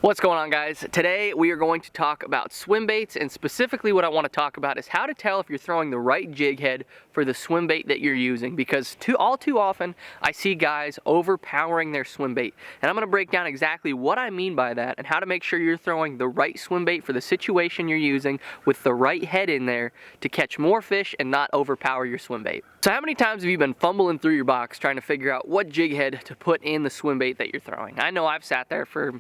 What's going on, guys? Today we are going to talk about swim baits, and specifically what I want to talk about is how to tell if you're throwing the right jig head for the swim bait that you're using, because all too often I see guys overpowering their swim bait, and I'm going to break down exactly what I mean by that and how to make sure you're throwing the right swim bait for the situation you're using with the right head in there to catch more fish and not overpower your swim bait. So how many times have you been fumbling through your box trying to figure out what jig head to put in the swim bait that you're throwing? I know I've sat there for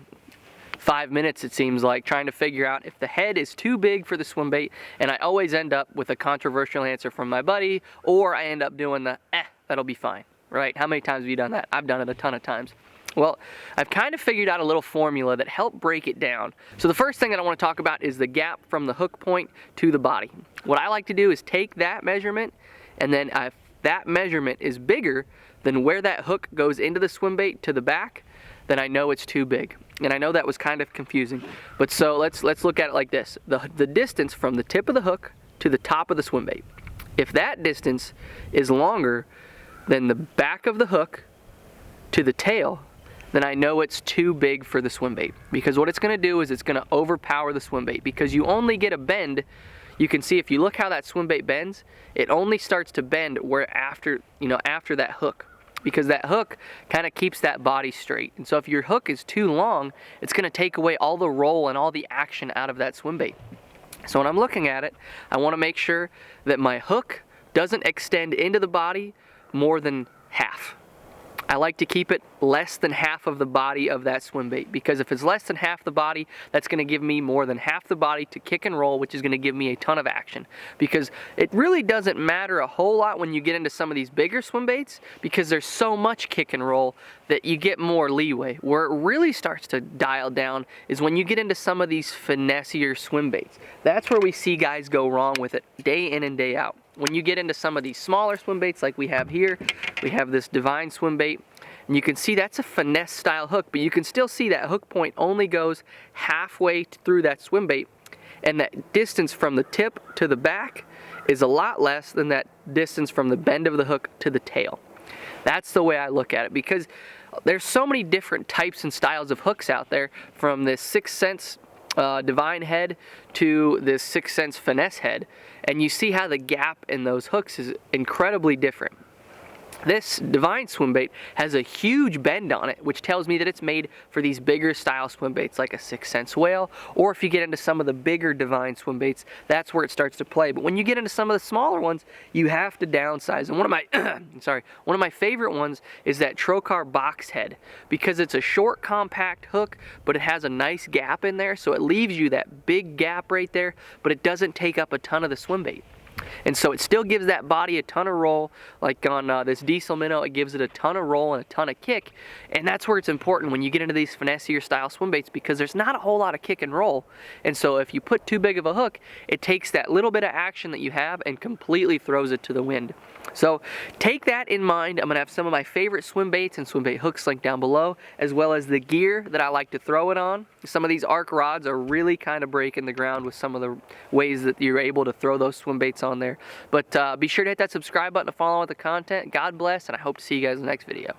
5 minutes, it seems like, trying to figure out if the head is too big for the swim bait, and I always end up with a controversial answer from my buddy, or I end up doing the that'll be fine, right? How many times have you done that? I've done it a ton of times. Well, I've kind of figured out a little formula that helped break it down. So the first thing that I want to talk about is the gap from the hook point to the body. What I like to do is take that measurement, and then if that measurement is bigger than where that hook goes into the swim bait to the back, then I know it's too big. And I know that was kind of confusing, but so let's look at it like this. The distance from the tip of the hook to the top of the swim bait. If that distance is longer than the back of the hook to the tail, then I know it's too big for the swim bait, because what it's going to do is it's going to overpower the swim bait, because you only get a bend. You can see if you look how that swim bait bends, it only starts to bend where after that hook, because that hook kind of keeps that body straight. And so if your hook is too long, it's going to take away all the roll and all the action out of that swim bait. So when I'm looking at it, I want to make sure that my hook doesn't extend into the body more than half. I like to keep it less than half of the body of that swim bait, because if it's less than half the body, that's going to give me more than half the body to kick and roll, which is going to give me a ton of action. Because it really doesn't matter a whole lot when you get into some of these bigger swim baits, because there's so much kick and roll that you get more leeway. Where it really starts to dial down is when you get into some of these finessier swim baits. That's where we see guys go wrong with it day in and day out. When you get into some of these smaller swim baits like we have here, we have this Divine swim bait, and you can see that's a finesse style hook, but you can still see that hook point only goes halfway through that swim bait, and that distance from the tip to the back is a lot less than that distance from the bend of the hook to the tail. That's the way I look at it, because there's so many different types and styles of hooks out there, from this 6th Sense Divine head to this 6th Sense finesse head, and you see how the gap in those hooks is incredibly different. This Divine swim bait has a huge bend on it, which tells me that it's made for these bigger style swim baits like a 6th Sense whale, or if you get into some of the bigger Divine swim baits, that's where it starts to play. But when you get into some of the smaller ones, you have to downsize. And one of my one of my favorite ones is that Trocar box head, because it's a short compact hook, but it has a nice gap in there, so it leaves you that big gap right there, but it doesn't take up a ton of the swim bait. And so it still gives that body a ton of roll. Like on this diesel minnow, it gives it a ton of roll and a ton of kick. And that's where it's important when you get into these finessier style swim baits, because there's not a whole lot of kick and roll. And so if you put too big of a hook, it takes that little bit of action that you have and completely throws it to the wind. So take that in mind. I'm going to have some of my favorite swim baits and swim bait hooks linked down below, as well as the gear that I like to throw it on. Some of these arc rods are really kind of breaking the ground with some of the ways that you're able to throw those swim baits on there. But be sure to hit that subscribe button to follow all the content. God bless, and I hope to see you guys in the next video.